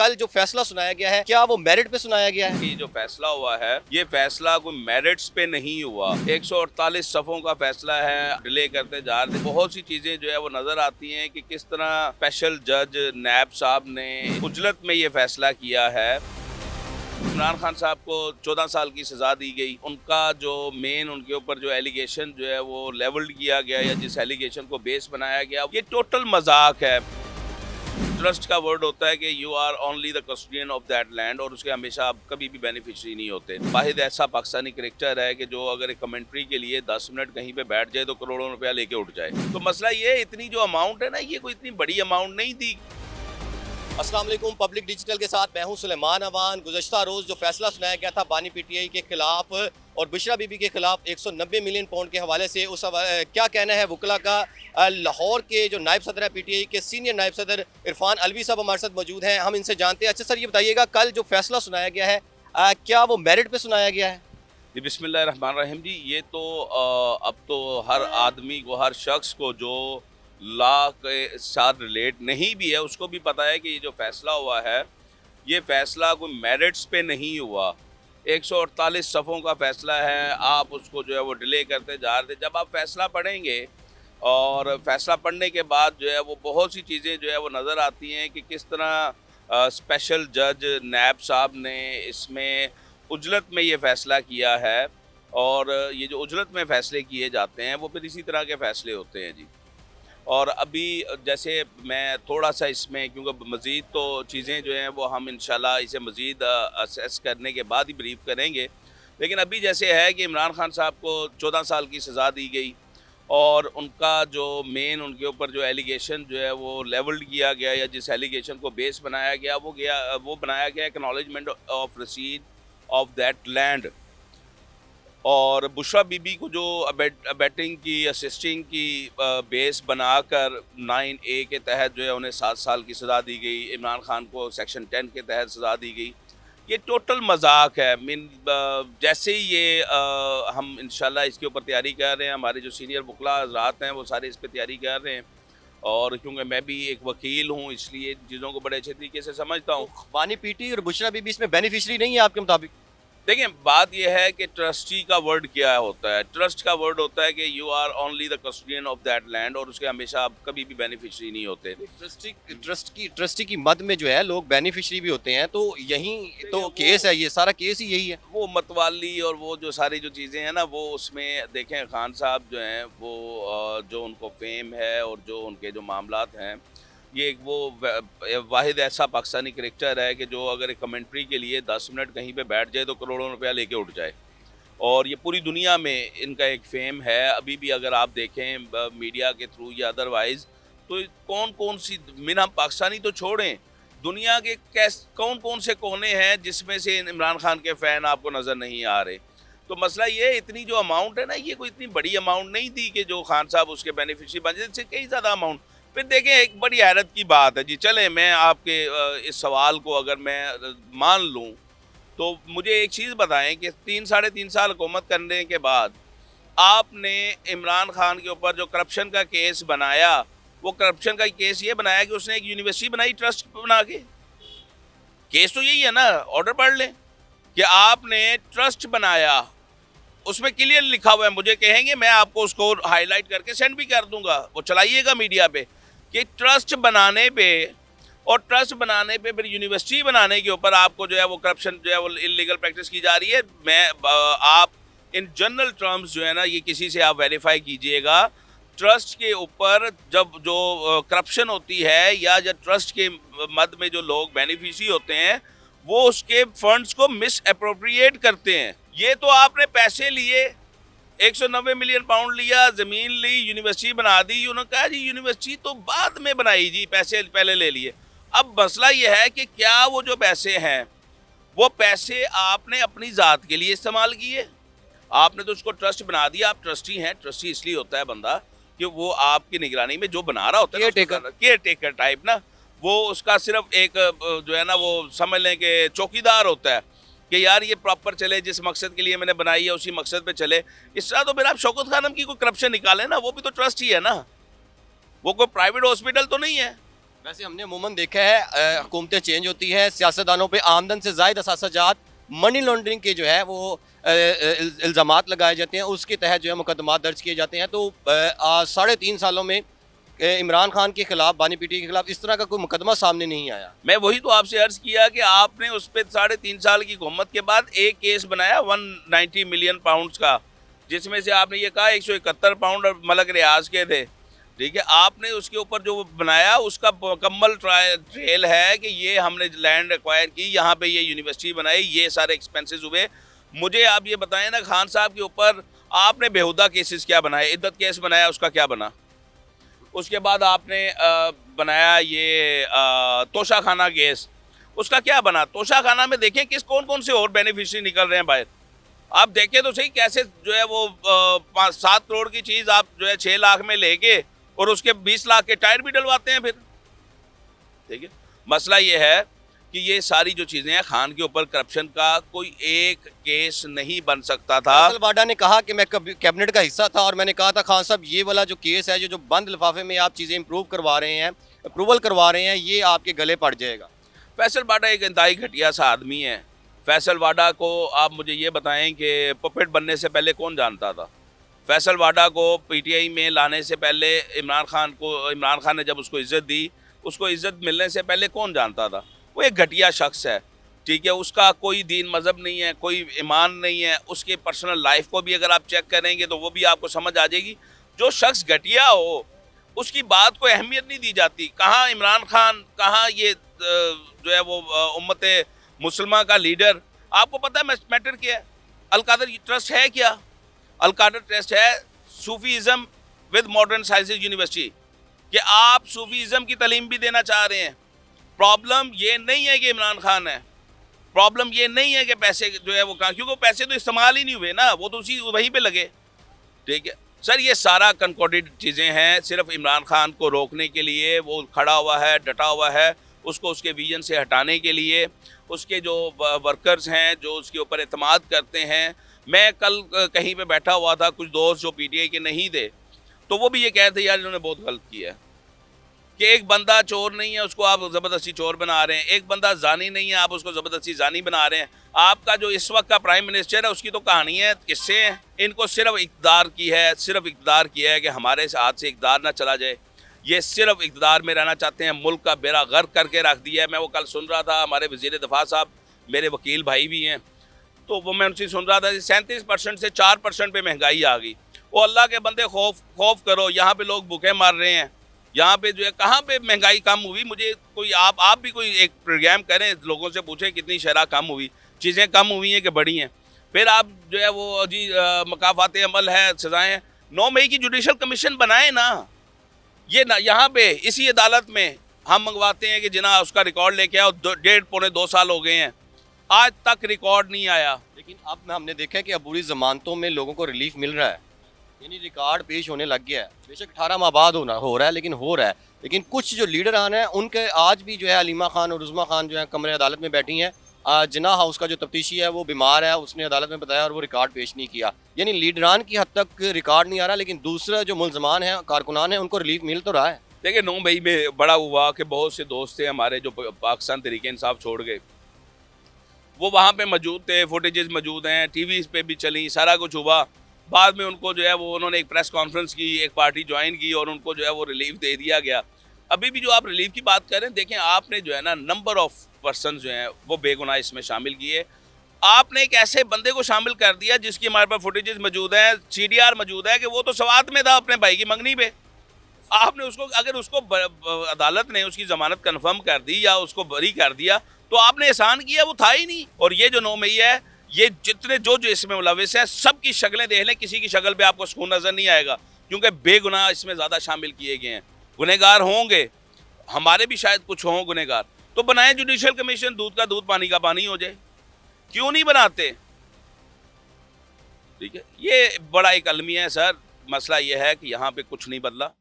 कल जो फैसला सुनाया गया है क्या वो मेरिट पे सुनाया गया है? ये जो फैसला हुआ है ये फैसला कोई मेरिट्स पे नहीं हुआ। 148 सफ़ों का फैसला है, डिले करते जा रहे। बहुत सी चीजें जो है वो नजर आती हैं कि किस तरह स्पेशल जज नैब साहब ने उजलत में ये फैसला किया है। इमरान खान साहब को 14 साल की सज़ा दी गई। उनका जो मेन उनके ऊपर जो एलिगेशन जो है वो लेवल्ड किया गया या जिस एलिगेशन को बेस बनाया गया ये टोटल मजाक है। ट्रस्ट का वर्ड होता है कि you are only the custodian of that land और उसके हमेशा आप कभी भी बेनिफिशियरी नहीं होते। वाहिद ऐसा पाकिस्तानी क्रिकेटर है कि जो अगर एक कमेंट्री के लिए 10 मिनट कहीं पे बैठ जाए तो करोड़ों रुपया लेके उठ जाए। तो मसला ये इतनी जो अमाउंट है ना ये कोई इतनी बड़ी अमाउंट नहीं थी। अस्सलाम वालेकुम, पब्लिक डिजिटल के साथ मैं हूं सुलेमान अवान। गुज़श्ता रोज़ जो फैसला सुनाया गया था बानी पीटीआई के खिलाफ और बुशरा बीबी के खिलाफ 190 मिलियन पाउंड के हवाले से क्या कहना है वकला का। लाहौर के जो नायब सदर है पीटीआई के सीनियर नायब सदर इरफान अलवी साहब हमारे साथ मौजूद हैं, हम इनसे जानते हैं। अच्छा सर, ये बताइएगा कल जो फैसला सुनाया गया है क्या वो मेरिट पे सुनाया गया है? जी बिस्मिल्लाहिर्रहमानिर्रहीम जी, ये तो अब तो हर आदमी को, हर शख्स को जो लॉ के साथ रिलेट नहीं भी है उसको भी पता है कि ये जो फैसला हुआ है ये फैसला कोई मेरिट्स पे नहीं हुआ। 148 सफ़ों का फैसला है, आप उसको जो है वो डिले करते जा रहे थे। जब आप फैसला पढ़ेंगे और फैसला पढ़ने के बाद जो है वो बहुत सी चीज़ें जो है वो नज़र आती हैं कि किस तरह स्पेशल जज नैब साहब ने इसमें उजलत में ये फ़ैसला किया है। और ये जो उजलत में फ़ैसले किए जाते हैं वो फिर इसी तरह के फ़ैसले होते हैं जी। और अभी जैसे मैं थोड़ा सा इसमें, क्योंकि मज़ीद तो चीज़ें जो हैं वो हम इंशाल्लाह इसे मज़ीद असेस करने के बाद ही ब्रीफ करेंगे, लेकिन अभी जैसे है कि इमरान खान साहब को 14 साल की सज़ा दी गई और उनका जो मेन उनके ऊपर जो एलिगेशन जो है वो लेवल्ड किया गया या जिस एलिगेशन को बेस बनाया गया वो बनाया गया एक्नॉलेजमेंट ऑफ रसीद ऑफ दैट लैंड। और बुशरा बीबी को जो अबेटिंग की असिस्टिंग की बेस बनाकर 9A के तहत जो है उन्हें 7 साल की सज़ा दी गई। इमरान खान को सेक्शन 10 के तहत सज़ा दी गई। ये टोटल मजाक है। जैसे ही ये हम इंशाल्लाह इसके ऊपर तैयारी कर रहे हैं, हमारे जो सीनियर वकला हज़रात हैं वो सारे इस पर तैयारी कर रहे हैं और क्योंकि मैं भी एक वकील हूँ इसलिए इन चीज़ों को बड़े अच्छे तरीके से समझता हूँ। बानी पीटी और बुशरा बीबी इसमें बेनिफिशरी नहीं है आपके मुताबिक? देखिए, बात यह है कि ट्रस्टी का वर्ड क्या होता है। ट्रस्ट का वर्ड होता है कि you are only the custodian of that land और उसके हमेशा आप कभी भी बेनिफिशियरी नहीं होते। ट्रस्टी की मद में जो है लोग बेनिफिशरी भी होते हैं, तो यही तो केस है, ये सारा केस ही यही है। वो मतवाली और वो जो सारी जो चीज़ें हैं ना वो उसमें देखें, खान साहब जो हैं वो जो उनको फेम है और जो उनके जो मामलात हैं, ये वो वाहिद ऐसा पाकिस्तानी क्रिकेटर है कि जो अगर एक कमेंट्री के लिए 10 मिनट कहीं पे बैठ जाए तो करोड़ों रुपया लेके उठ जाए। और ये पूरी दुनिया में इनका एक फेम है। अभी भी अगर आप देखें मीडिया के थ्रू या अदरवाइज़ तो कौन कौन सी हम पाकिस्तानी तो छोड़ें, दुनिया के कौन कौन से कोने हैं जिसमें से इमरान खान के फ़ैन आपको नज़र नहीं आ रहे। तो मसला ये, इतनी जो अमाउंट है ना ये कोई इतनी बड़ी अमाउंट नहीं थी कि जो खान साहब उसके बेनिफिशरी बन जाए, इससे कई ज़्यादा अमाउंट। फिर देखें, एक बड़ी हैरत की बात है जी। चलें, मैं आपके इस सवाल को अगर मैं मान लूँ तो मुझे एक चीज़ बताएं कि 3-3.5 साल हुकूमत करने के बाद आपने इमरान खान के ऊपर जो करप्शन का केस बनाया, वो करप्शन का केस ये बनाया कि उसने एक यूनिवर्सिटी बनाई ट्रस्ट बना के। केस तो यही है ना, ऑर्डर पढ़ लें कि आपने ट्रस्ट बनाया, उसमें क्लियर लिखा हुआ है। मुझे कहेंगे मैं आपको उसको हाईलाइट करके सेंड भी कर दूंगा, वो चलाइएगा मीडिया पे कि ट्रस्ट बनाने पे और ट्रस्ट बनाने पे फिर यूनिवर्सिटी बनाने के ऊपर आपको जो है वो करप्शन जो है वो इलीगल प्रैक्टिस की जा रही है। आप इन जनरल टर्म्स जो है ना ये किसी से आप वेरीफाई कीजिएगा। ट्रस्ट के ऊपर जब जो करप्शन होती है या जब ट्रस्ट के मद में जो लोग बेनिफिशरी होते हैं वो उसके फंड्स को मिस अप्रोप्रिएट करते हैं। ये तो आपने पैसे लिए, 190 मिलियन पाउंड लिया, ज़मीन ली, यूनिवर्सिटी बना दी। उन्होंने कहा जी यूनिवर्सिटी तो बाद में बनाई जी, पैसे पहले ले लिए। अब मसला ये है कि क्या वो जो पैसे हैं वो पैसे आपने अपनी ज़ात के लिए इस्तेमाल किए? आपने तो उसको ट्रस्ट बना दिया। आप ट्रस्टी हैं। ट्रस्टी इसलिए होता है बंदा कि वो आपकी निगरानी में जो बना रहा होता है, केयर टेकर टाइप ना, वो उसका सिर्फ एक जो है ना वो समझ लें कि चौकीदार होता है कि यार ये प्रॉपर चले, जिस मकसद के लिए मैंने बनाई है उसी मकसद पे चले। इस तरह तो फिर आप शौकत खानम की कोई करप्शन निकालें ना, वो भी तो ट्रस्ट ही है ना, वो कोई प्राइवेट हॉस्पिटल तो नहीं है। वैसे हमने अमूमन देखा है हुकूमतें चेंज होती है, सियासतदानों पे आमदन से ज़ायद असासाजात, मनी लॉन्ड्रिंग के जो है वो इल्ज़ामात लगाए जाते हैं, उसके तहत जो है मुकदमात दर्ज किए जाते हैं। तो 3.5 सालों में इमरान खान के खिलाफ, बानी पीटीआई के खिलाफ इस तरह का कोई मुकदमा सामने नहीं आया। मैं वही तो आपसे अर्ज किया कि आपने उस पर 3.5 साल की हुकूमत के बाद एक केस बनाया 190 मिलियन पाउंड्स का, जिसमें से आपने ये कहा 171 पाउंड और मलक रियाज के थे। ठीक है, आपने उसके ऊपर जो बनाया उसका मुकम्मल ट्रेल है कि ये हमने लैंड एक्वायर की, यहाँ पे ये यूनिवर्सिटी बनाई, ये सारे एक्सपेंसेस हुए। मुझे आप ये बताएं ना, खान साहब के ऊपर आपने बेहुदा केसेस क्या बनाए? इद्दत केस बनाया, उसका क्या बना? उसके बाद आपने बनाया ये तोशा खाना केस, उसका क्या बना? तोशा खाना में देखें कौन कौन से और बेनिफिशियरी निकल रहे हैं बाहर। आप देखें तो सही कैसे जो है वो 5-7 करोड़ की चीज़ आप जो है 6 लाख में लेके और उसके 20 लाख के टायर भी डलवाते हैं फिर। ठीक है, मसला ये है कि ये सारी जो चीज़ें हैं, खान के ऊपर करप्शन का कोई एक केस नहीं बन सकता था। फैसल वाडा ने कहा कि मैं कैबिनेट का हिस्सा था और मैंने कहा था खान साहब ये वाला जो केस है, जो बंद लिफाफे में आप चीज़ें इम्प्रूव करवा रहे हैं, अप्रूवल करवा रहे हैं, ये आपके गले पड़ जाएगा। फैसल वाडा एक इंतहाई घटिया सा आदमी है। फैसल वाडा को आप मुझे ये बताएं कि पपेट बनने से पहले कौन जानता था? फैसल वाडा को पीटीआई में लाने से पहले इमरान खान ने जब उसको इज़्ज़त दी, उसको इज़्ज़त मिलने से पहले कौन जानता था? वो एक घटिया शख्स है। ठीक है, उसका कोई दीन मज़हब नहीं है, कोई ईमान नहीं है। उसके पर्सनल लाइफ को भी अगर आप चेक करेंगे तो वो भी आपको समझ आ जाएगी। जो शख्स घटिया हो उसकी बात को अहमियत नहीं दी जाती। कहाँ इमरान खान, कहाँ ये जो है वो उम्मत मुसलमान का लीडर। आपको पता है मैटर क्या है? अलकादर ट्रस्ट है क्या? अलकादर ट्रस्ट है Sufism with modern sciences university, कि आप सूफीज़म की तालीम भी देना चाह रहे हैं। प्रॉब्लम ये नहीं है कि इमरान खान है, प्रॉब्लम ये नहीं है कि पैसे जो है वो कहाँ, क्योंकि पैसे तो इस्तेमाल ही नहीं हुए ना, वो तो उसी वहीं पे लगे। ठीक है सर, ये सारा कन्कॉर्डेड चीज़ें हैं। सिर्फ इमरान खान को रोकने के लिए वो खड़ा हुआ है, डटा हुआ है, उसको उसके विजन से हटाने के लिए। उसके जो वर्कर्स हैं जो उसके ऊपर एतमाद करते हैं, मैं कल कहीं पे बैठा हुआ था, कुछ दोस्त जो पीटीआई के नहीं थे, तो वो भी ये कहते हैं यार इन्होंने बहुत गलत किया है कि एक बंदा चोर नहीं है उसको आप ज़बरदस्ती चोर बना रहे हैं, एक बंदा जानी नहीं है आप उसको ज़बरदस्ती जानी बना रहे हैं। आपका जो इस वक्त का प्राइम मिनिस्टर है उसकी तो कहानी है, किस्से हैं। इनको सिर्फ इक़्तिदार की है, सिर्फ इक़्तिदार की है कि हमारे हाथ से इक़्तिदार ना चला जाए। ये सिर्फ इक़्तिदार में रहना चाहते हैं, मुल्क का बेड़ा गर्क करके रख दिया है। मैं वो कल सुन रहा था, हमारे वज़ीर दिफा साहब मेरे वकील भाई भी हैं, तो वो मैं उनसे सुन रहा था 37% से 4% पे महंगाई आ गई। वो अल्लाह के बंदे खौफ करो, यहाँ पे लोग भूखे मार रहे हैं, यहाँ पे जो है कहाँ पे महंगाई कम हुई? मुझे कोई आप भी कोई एक प्रोग्राम करें, लोगों से पूछें कितनी शरह कम हुई, चीज़ें कम हुई हैं कि बढ़ी हैं। फिर आप जो है वो जी मकाफात अमल है, सज़ाएँ, 9 मई की जुडिशल कमीशन बनाए ना। ये ना यहाँ पे इसी अदालत में हम मंगवाते हैं कि जिना उसका रिकॉर्ड लेके आओ, 1.5-2 साल हो गए हैं, आज तक रिकॉर्ड नहीं आया। लेकिन अब हमने देखा है कि अबूरी ज़मानतों में लोगों को रिलीफ मिल रहा है, यानी रिकॉर्ड पेश होने लग गया है। बेशक 18 माह बाद हो रहा है, लेकिन हो रहा है। लेकिन कुछ जो लीडर आने हैं उनके आज भी जो है अलीमा खान और उज़मा खान जो है कमरे अदालत में बैठी हैं। जिना हाउस का जो तफ्तीशी है वो बीमार है, उसने अदालत में बताया और वो रिकॉर्ड पेश नहीं किया। यानी लीडरान की हद तक रिकॉर्ड नहीं आ रहा, लेकिन दूसरा जो मुलजमान हैं, कारकुनान हैं, उनको रिलीफ मिल तो रहा है। देखिए 9 मई में बड़ा हुआ कि बहुत से दोस्त थे हमारे जो पाकिस्तान तहरीक इंसाफ छोड़ गए, वो वहाँ पे मौजूद थे, फुटेजेस मौजूद हैं, टीवी पे भी चली, सारा कुछ हुआ। बाद में उनको जो है वो उन्होंने एक प्रेस कॉन्फ्रेंस की, एक पार्टी ज्वाइन की और उनको जो है वो रिलीफ दे दिया गया। अभी भी जो आप रिलीफ की बात कर रहे हैं, देखें आपने जो है ना नंबर ऑफ पर्सन जो हैं वो बेगुनाह इसमें शामिल किए। आपने एक ऐसे बंदे को शामिल कर दिया जिसकी हमारे पास फुटेजेस मौजूद हैं, CDR मौजूद है, कि वो तो सवात में था अपने भाई की मंगनी पे। आपने उसको अगर उसको अदालत ने उसकी ज़मानत कन्फर्म कर दी या उसको बरी कर दिया तो आपने एहसान किया, वो था ही नहीं। और ये जो 9 मई है, ये जितने जो इसमें मुलविस हैं सब की शक्लें देख लें, किसी की शक्ल पे आपको सुकून नज़र नहीं आएगा, क्योंकि बेगुनाह इसमें ज़्यादा शामिल किए गए हैं। गुनहगार होंगे, हमारे भी शायद कुछ हों गुनहगार, तो बनाए जुडिशल कमीशन, दूध का दूध पानी का पानी हो जाए। क्यों नहीं बनाते? ठीक है, ये बड़ा एक अलमिया है सर। मसला ये है कि यहाँ पे कुछ नहीं बदला।